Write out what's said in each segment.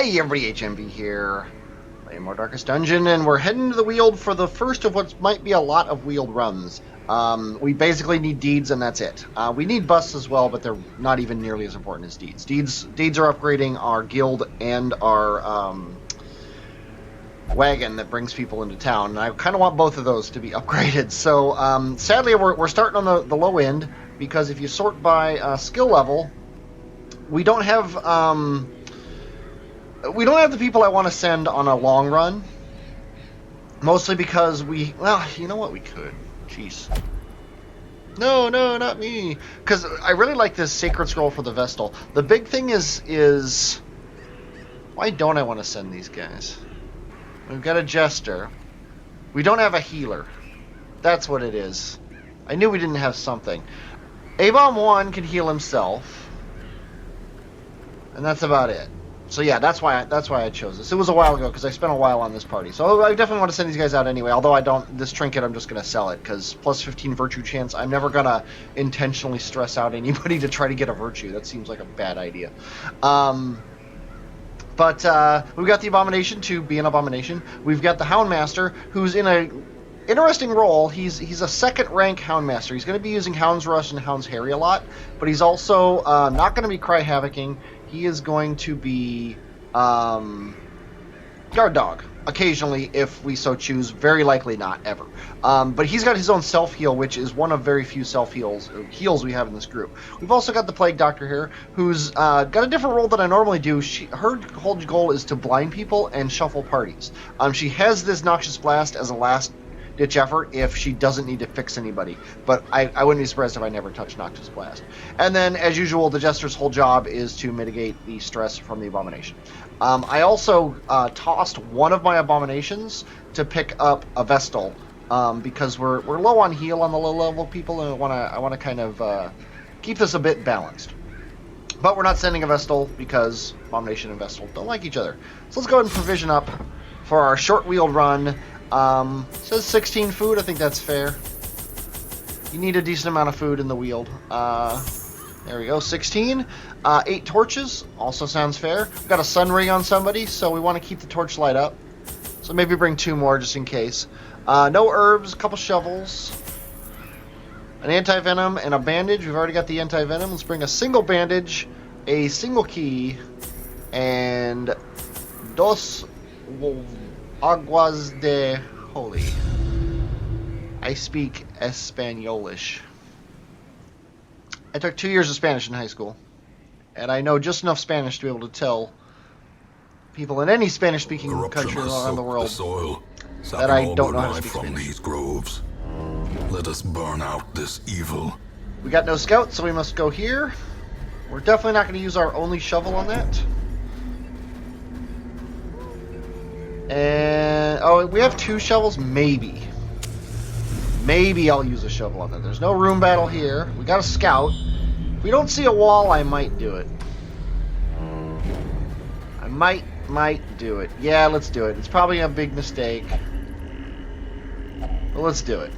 Hey everybody, HMV here. Playing more Darkest Dungeon, and we're heading to the Weald for the first of what might be a lot of Weald runs. We basically need deeds, and that's it. We need busts as well, but they're not even nearly as important as deeds. Deeds are upgrading our guild and our wagon that brings people into town, and I kind of want both of those to be upgraded. So sadly, we're starting on the low end, because if you sort by skill level, we don't have the people I want to send on a long run. Mostly because well, you know what, we could. Jeez. No, not me. Because I really like this Sacred Scroll for the Vestal. The big thing is... Why don't I want to send these guys? We've got a Jester. We don't have a healer. That's what it is. I knew we didn't have something. A-Bomb 1 can heal himself. And that's about it. So yeah, that's why I chose this. It was a while ago because I spent a while on this party. So I definitely want to send these guys out anyway. Although I don't, this trinket I'm just going to sell it because plus 15 virtue chance. I'm never going to intentionally stress out anybody to try to get a virtue. That seems like a bad idea. But we've got the Abomination to be an Abomination. We've got the Houndmaster, who's in a interesting role. He's a second rank Houndmaster. He's going to be using Hound's Rush and Hound's Harry a lot, but he's also not going to be Cry Havocing. He is going to be Guard Dog, occasionally if we so choose, very likely not ever. But he's got his own self-heal, which is one of very few self-heals we have in this group. We've also got the Plague Doctor here, who's got a different role than I normally do. Her whole goal is to blind people and shuffle parties. She has this Noxious Blast as a last-ditch effort if she doesn't need to fix anybody, but I wouldn't be surprised if I never touch Noxious Blast. And then, as usual, the Jester's whole job is to mitigate the stress from the Abomination. I also tossed one of my Abominations to pick up a Vestal, because we're low on heal on the low-level people, and I want to kind of keep this a bit balanced. But we're not sending a Vestal because Abomination and Vestal don't like each other. So let's go ahead and provision up for our short Weald run. Says 16 food. I think that's fair. You need a decent amount of food in the Weald. There we go, 16. 8 torches, also sounds fair. We've got a sun ring on somebody, so we want to keep the torch light up. So maybe bring 2 more just in case. No herbs, a couple shovels. An anti-venom and a bandage. We've already got the anti-venom. Let's bring a single bandage, a single key, and dos aguas de holy. I speak Español-ish. I took 2 years of Spanish in high school, and I know just enough Spanish to be able to tell people in any Spanish-speaking country around the world that I don't know how to speak Spanish. These groves. Let us burn out this evil. We got no scouts, so we must go here. We're definitely not going to use our only shovel on that. And oh, we have 2 shovels, maybe. Maybe I'll use a shovel on that. There's no room battle here. We got a scout. If we don't see a wall, I might do it. I might do it. Yeah, let's do it. It's probably a big mistake. But let's do it.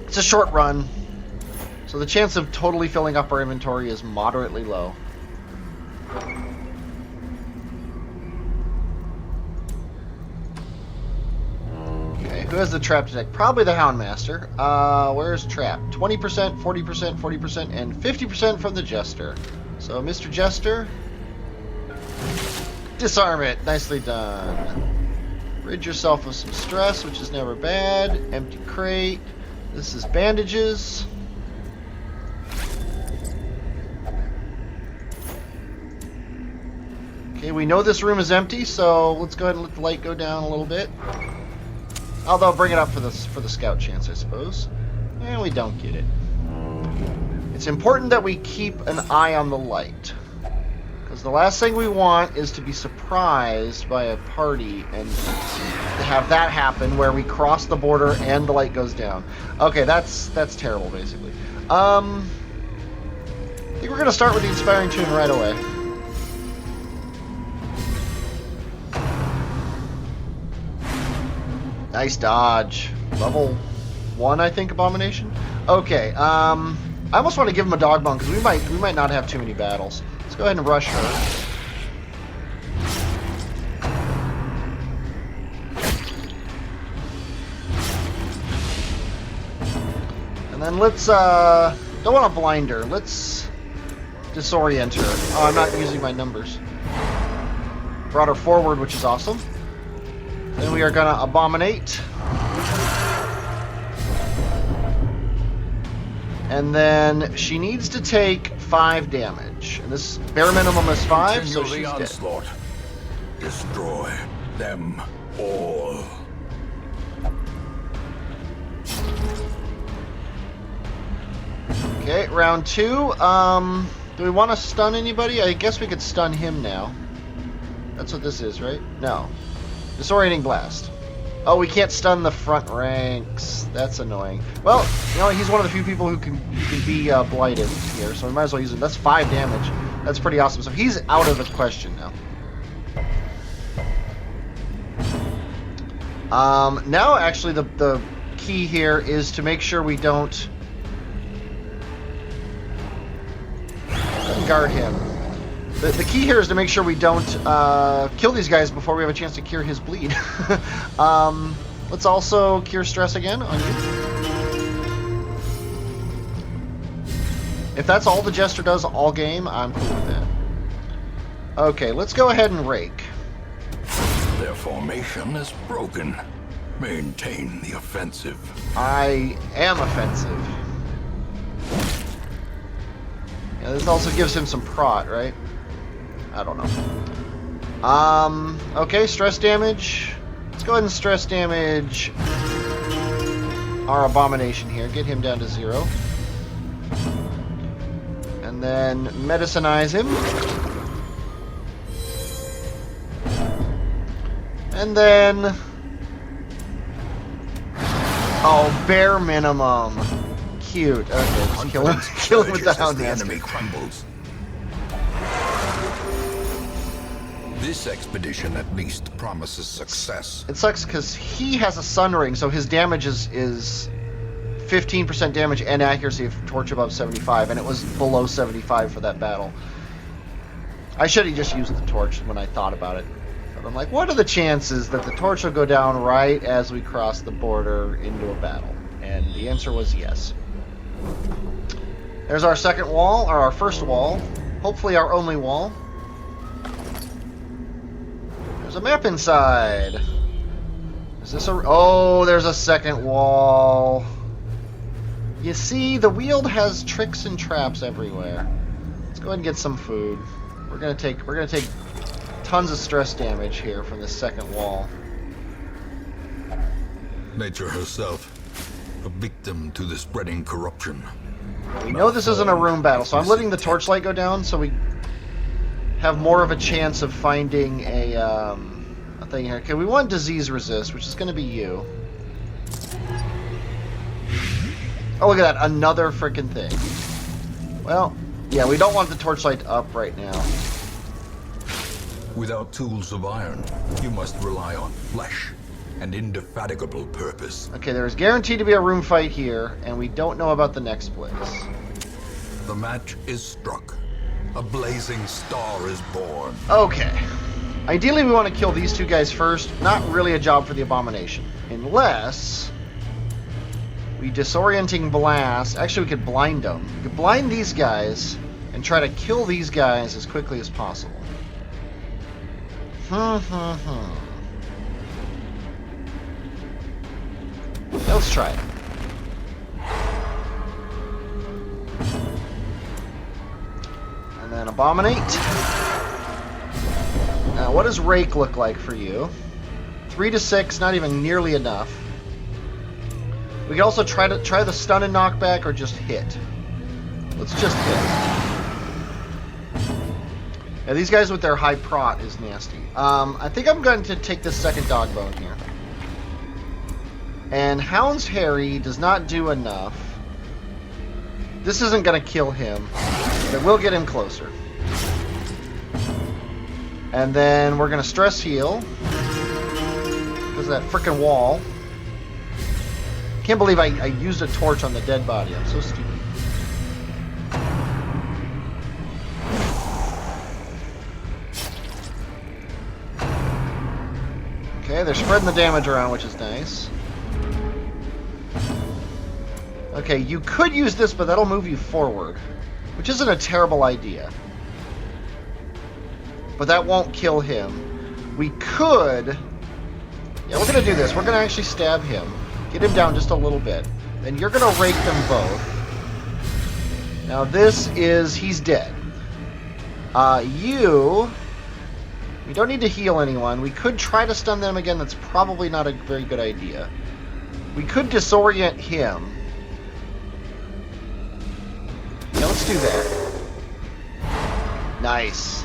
It's a short run, so the chance of totally filling up our inventory is moderately low. Who has the trap detect? Probably the Houndmaster. Where's trap? 20%, 40%, 40%, and 50% from the Jester. So, Mr. Jester, disarm it. Nicely done. Rid yourself of some stress, which is never bad. Empty crate. This is bandages. Okay, we know this room is empty, so let's go ahead and let the light go down a little bit. Although, bring it up for the scout chance, I suppose. And we don't get it. It's important that we keep an eye on the light. Because the last thing we want is to be surprised by a party and to have that happen where we cross the border and the light goes down. Okay, that's terrible, basically. I think we're going to start with the Inspiring Tune right away. Nice dodge. Level 1, I think, Abomination. Okay, I almost want to give him a dog bone because we might not have too many battles. Let's go ahead and rush her. And then let's, don't want to blind her. Let's disorient her. Oh, I'm not using my numbers. Brought her forward, which is awesome. Then we are going to abominate. And then she needs to take 5 damage. And this bare minimum is 5, so she's dead. Onslaught. Destroy them all. Okay, round 2. Do we want to stun anybody? I guess we could stun him now. That's what this is, right? No. Disorienting blast. Oh, we can't stun the front ranks. That's annoying. Well, you know, he's one of the few people who can be blighted here, so we might as well use him. That's 5 damage. That's pretty awesome. So he's out of the question now. Now, actually, the key here is to make sure we don't guard him. The key here is to make sure we don't kill these guys before we have a chance to cure his bleed. Let's also cure stress again on you. If that's all the Jester does all game, I'm cool with that. Okay, let's go ahead and rake. Their formation is broken. Maintain the offensive. I am offensive. Yeah, this also gives him some prot, right? I don't know. Okay, stress damage. Let's go ahead and stress damage our abomination here. Get him down to 0. And then medicinize him. And then... oh, bare minimum. Cute. Okay, just kill him. Kill him with the Hound Master. Enemy crumbles. This expedition at least promises success. It sucks because he has a sun ring, so his damage is 15% damage and accuracy of torch above 75, and it was below 75 for that battle. I should have just used the torch when I thought about it. But I'm like, what are the chances that the torch will go down right as we cross the border into a battle? And the answer was yes. There's our second wall, or our first wall. Hopefully our only wall. There's a map inside. Is this a... oh, there's a second wall. You see, the Weald has tricks and traps everywhere. Let's go ahead and get some food. We're gonna take tons of stress damage here from this second wall. Nature herself, a victim to the spreading corruption. We know this isn't a room battle, so I'm letting the torchlight go down so we have more of a chance of finding a thing here. Okay, we want disease resist, which is going to be you. Oh, look at that, another freaking thing. Well, yeah, we don't want the torchlight up right now. Without tools of iron, you must rely on flesh and indefatigable purpose. Okay, there is guaranteed to be a room fight here, and we don't know about the next place. The match is struck. A blazing star is born. Okay. Ideally, we want to kill these two guys first. Not really a job for the abomination. Unless we disorienting blast. Actually, we could blind them. We could blind these guys and try to kill these guys as quickly as possible. Let's try it. And then abominate. Now, what does rake look like for you? 3 to 6, not even nearly enough. We can also try the stun and knockback or just hit. Let's just hit. Yeah, these guys with their high prot is nasty. I think I'm going to take this second dog bone here. And Hound's Harry does not do enough. This isn't going to kill him, but it will get him closer. And then we're going to stress heal because of that frickin' wall. Can't believe I used a torch on the dead body. I'm so stupid. Okay, they're spreading the damage around, which is nice. Okay, you could use this, but that'll move you forward, which isn't a terrible idea. But that won't kill him. We could... Yeah, we're going to do this. We're going to actually stab him. Get him down just a little bit. Then you're going to rake them both. Now this is... He's dead. You don't need to heal anyone. We could try to stun them again. That's probably not a very good idea. We could disorient him. Yeah, let's do that. Nice.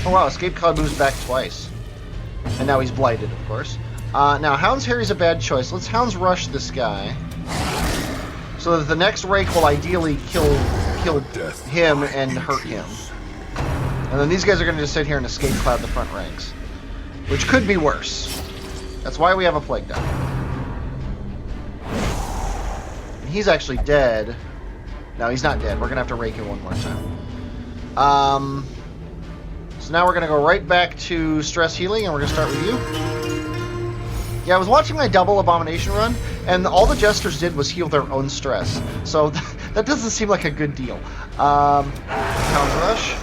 Oh wow, Escape Cloud moves back twice. And now he's blighted, of course. Now, Hound's Harry's a bad choice. Let's Hound's Rush this guy. So that the next rake will ideally kill him and hurt him. And then these guys are going to just sit here and Escape Cloud the front ranks. Which could be worse. That's why we have a Plague Doctor. He's actually dead. No, he's not dead. We're going to have to rake him one more time. So now we're going to go right back to Stress Healing, and we're going to start with you. Yeah, I was watching my double Abomination run, and all the Jesters did was heal their own stress. So that doesn't seem like a good deal. Hound's Rush.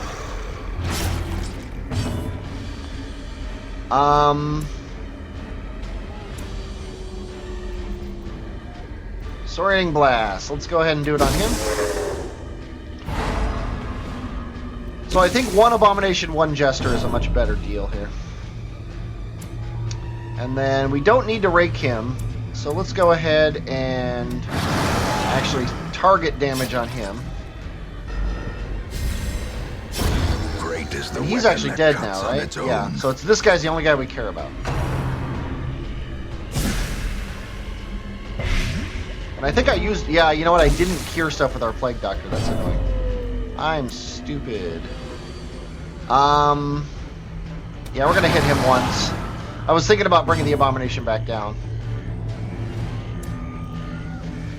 Soaring Blast. Let's go ahead and do it on him. So I think one Abomination, one Jester is a much better deal here. And then we don't need to rake him, so let's go ahead and actually target damage on him. Great is the And he's weapon actually that dead cuts now, on right? its own. Yeah, so it's this guy's the only guy we care about. And I think I used... Yeah, you know what? I didn't cure stuff with our Plague Doctor. That's annoying. I'm stupid. Yeah, we're going to hit him once. I was thinking about bringing the Abomination back down.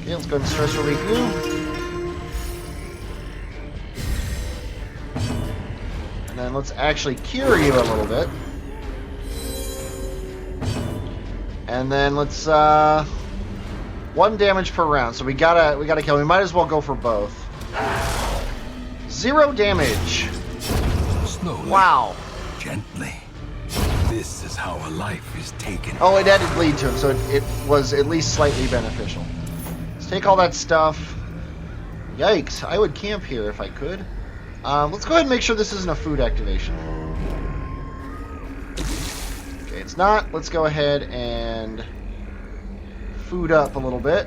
Okay, let's go ahead and Stress Relief you. And then let's actually cure you a little bit. And then let's... 1 damage per round, so we gotta kill him. We might as well go for both. 0 damage. Slowly. Wow. Gently. This is how a life is taken. Oh, it added bleed to him, so it was at least slightly beneficial. Let's take all that stuff. Yikes, I would camp here if I could. Let's go ahead and make sure this isn't a food activation. Okay, it's not. Let's go ahead and food up a little bit.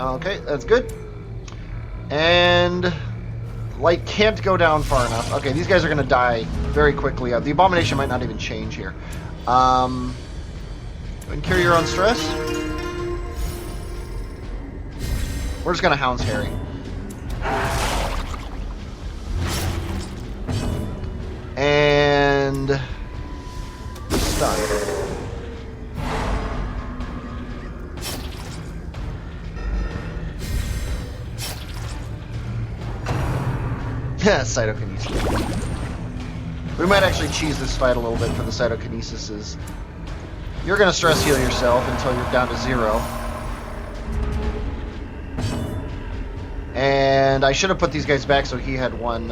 Okay, that's good. And light can't go down far enough. Okay, these guys are going to die very quickly. The Abomination might not even change here. Go ahead and cure your own stress. We're just going to Hound's Harry. And stun. Yeah, Cytokinesis. We might actually cheese this fight a little bit for the Cytokinesis. You're going to stress heal yourself until you're down to 0. And I should have put these guys back so he had one...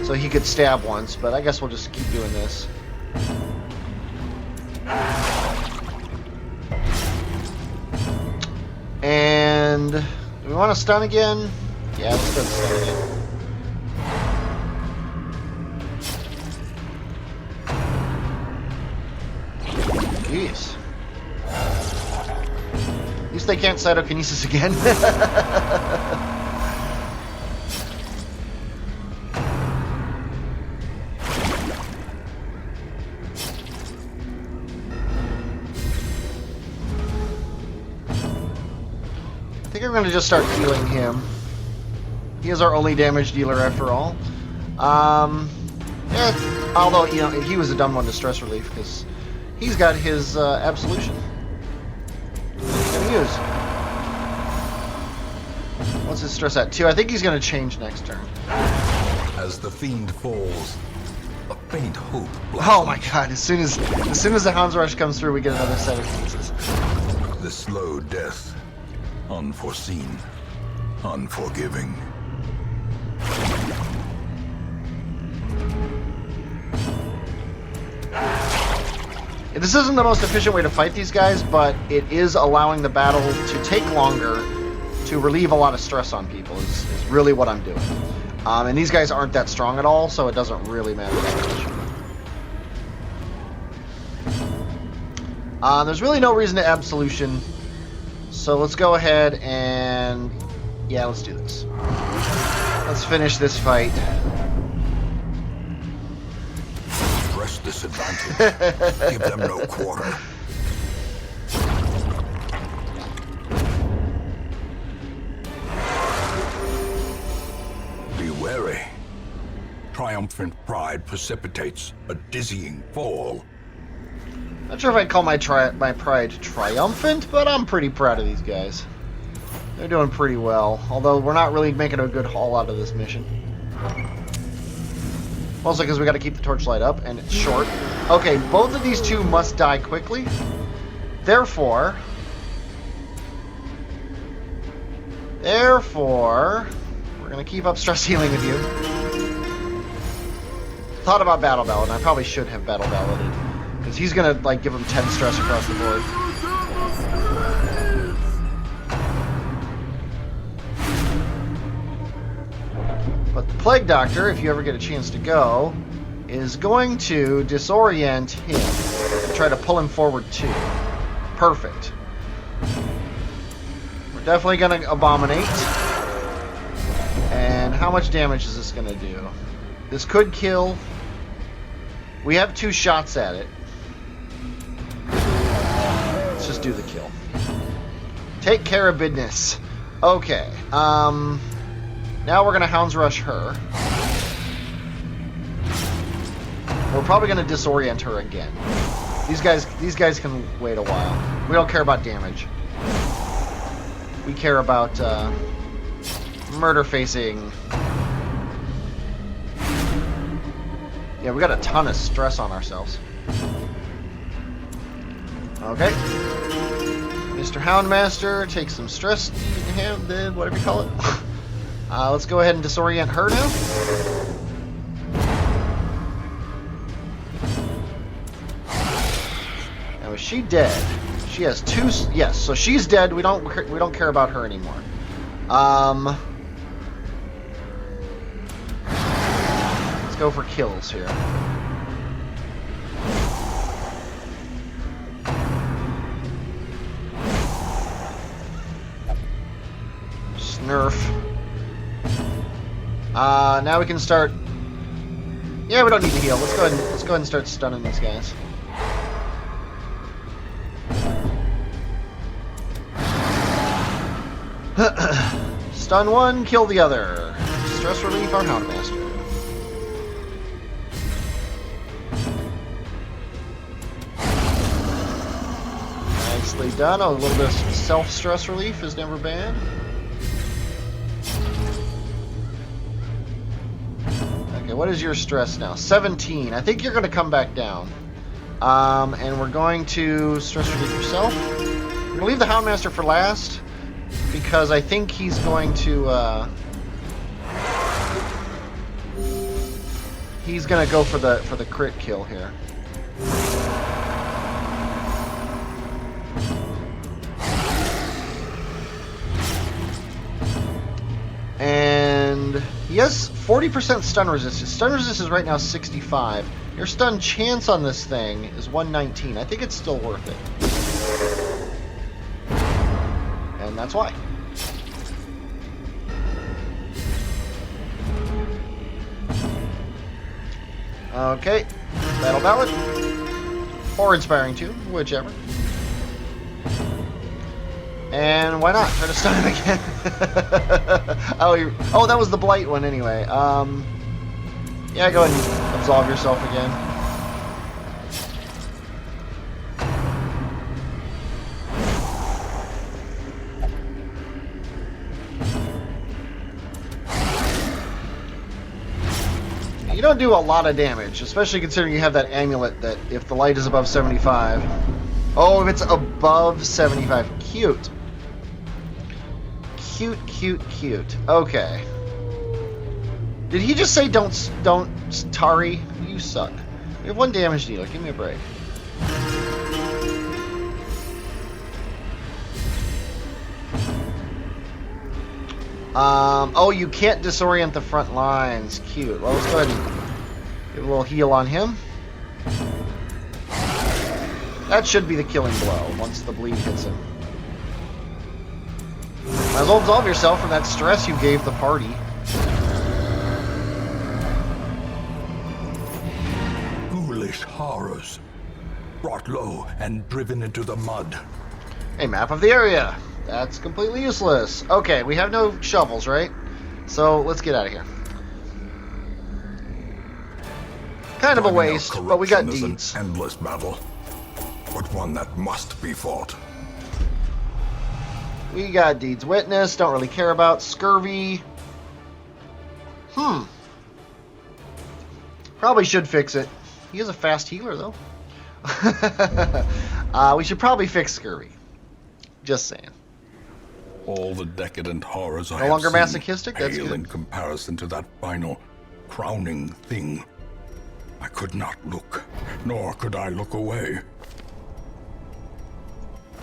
so he could stab once, but I guess we'll just keep doing this. And do we want to stun again? Yeah, let's go stun again. Jeez. At least they can't Cytokinesis again. I think I'm going to just start healing him. He is our only damage dealer after all. Yeah, although, you know, he was a dumb one to stress relief because he's got his absolution. What he's going to use. What's his stress at? 2. I think he's going to change next turn. As the fiend falls, a faint hope blossoms. Oh my god, as soon as the Hound's Rush comes through, we get another set of pieces. The slow death, unforeseen, unforgiving. This isn't the most efficient way to fight these guys, but it is allowing the battle to take longer to relieve a lot of stress on people, is really what I'm doing. And these guys aren't that strong at all, so it doesn't really matter that much. There's really no reason to Absolution, so let's go ahead and... yeah, let's do this. Let's finish this fight. Press this advantage. Give them no quarter. Be wary. Triumphant pride precipitates a dizzying fall. Not sure if I'd call my pride triumphant, but I'm pretty proud of these guys. They're doing pretty well, although we're not really making a good haul out of this mission. Mostly because we got to keep the torchlight up, and it's short. Okay, both of these two must die quickly. Therefore, we're going to keep up stress healing with you. Thought about Battle Ballad, and I probably should have Battle Balladed. Because he's going to, like, give him 10 stress across the board. But the Plague Doctor, if you ever get a chance to go, is going to disorient him and try to pull him forward too. Perfect. We're definitely going to Abominate. And how much damage is this going to do? This could kill. We have 2 shots at it. Let's just do the kill. Take care of business. Okay. Now we're going to Hound's Rush her. We're probably going to disorient her again. These guys can wait a while. We don't care about damage. We care about murder facing. Yeah, we got a ton of stress on ourselves. Okay. Mr. Houndmaster, take some stress. Whatever you call it. Let's go ahead and disorient her now. Now, is she dead? She has 2. Yes, so she's dead. We don't care about her anymore. Let's go for kills here. Snurf. Now we can start. Yeah, we don't need to heal. Let's go ahead and start stunning these guys. Stun one, kill the other. Stress relief our Houndmaster. Nicely done. A little bit of self-stress relief is never bad. Okay, what is your stress now? 17. I think you're going to come back down. And we're going to stress relief yourself. We're going to leave the Houndmaster for last, because I think he's going to he's going to go for the crit kill here. And he has 40% stun resistance. Stun resistance is right now 65. Your stun chance on this thing is 119. I think it's still worth it. And that's why. Okay. Battle Ballad. Or Inspiring 2, whichever. And why not? Try to stun him again. Oh, that was the Blight one anyway. Yeah, go ahead and absolve yourself again. don't do a lot of damage, especially considering you have that amulet that if the light is above 75... Oh, if it's above 75. Cute. Cute, cute, cute. Okay. Did he just say don't, Tari? You suck. We have 1 damage dealer. Give me a break. Oh, you can't disorient the front lines. Cute. Well, let's go ahead and give a little heal on him. That should be the killing blow once the bleed hits him. Might as well absolve yourself from that stress you gave the party. Ghoulish horrors. Brought low and driven into the mud. A map of the area. That's completely useless. Okay, we have no shovels, right? So let's get out of here. Kind of a waste, but we got deeds. An endless battle, but one that must be fought. We got deeds witness. Don't really care about scurvy. Probably should fix it. He is a fast healer, though. We should probably fix scurvy. Just saying. All the decadent horrors I No longer have seen masochistic? That's pale good. in comparison to that final, crowning thing. I could not look, nor could I look away.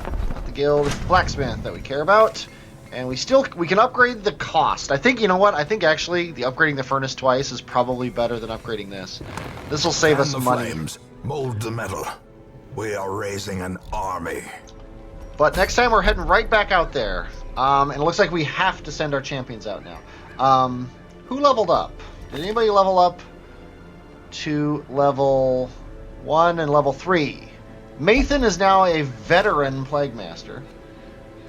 Not the guild, it's the blacksmith that we care about. And we can upgrade the cost. I think, you know what? I think actually the upgrading the furnace twice is probably better than upgrading this. This will save us some money. Flames, mold the metal. We are raising an army. But next time we're heading right back out there. And it looks like we have to send our champions out now. Who leveled up? Did anybody level up to level 1 and level 3? Mathan is now a veteran Plague Master,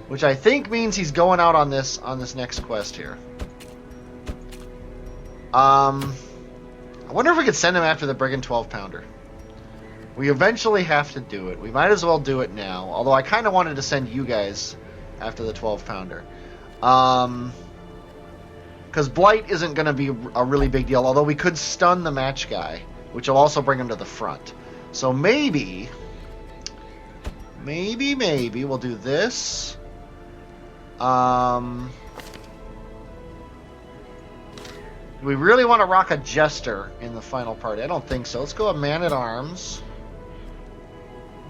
which I think means he's going out on this next quest here. I wonder if we could send him after the Brigand 12-pounder. We eventually have to do it. We might as well do it now. Although I kind of wanted to send you guys after the 12-pounder. Because Blight isn't going to be a really big deal. Although we could stun the match guy, which will also bring him to the front. So maybe we'll do this. Do we really want to rock a Jester in the final party? I don't think so. Let's go a Man-at-Arms.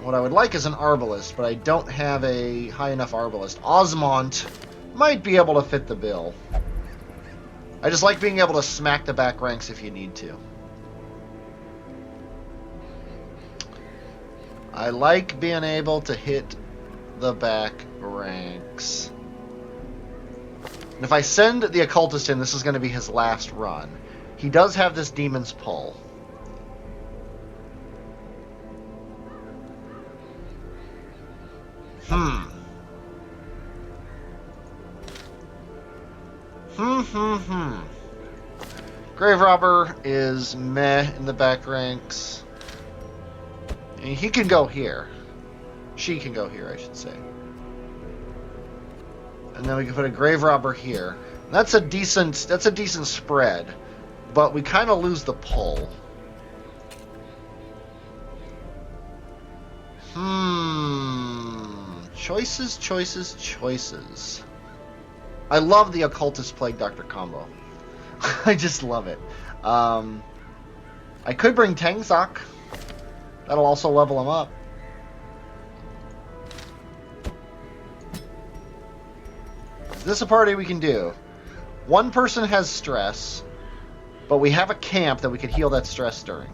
What I would like is an Arbalist, but I don't have a high enough Arbalist. Osmont might be able to fit the bill. I just like being able to smack the back ranks if you need to. I like being able to hit the back ranks. And if I send the Occultist in, this is going to be his last run. He does have this Demon's Pull. Grave Robber is meh in the back ranks. And he can go here. She can go here, I should say. And then we can put a Grave Robber here. That's a decent spread, but we kind of lose the pull. Choices, choices, choices. I love the Occultist Plague Doctor combo. I just love it. I could bring Tangzok. That'll also level him up. Is this a party we can do? One person has stress, but we have a camp that we could heal that stress during.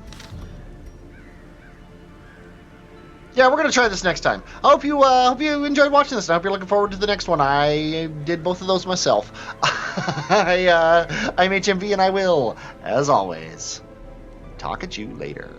Yeah, we're going to try this next time. I hope you enjoyed watching this, and I hope you're looking forward to the next one. I did both of those myself. I'm HMV, and I will, as always, talk at you later.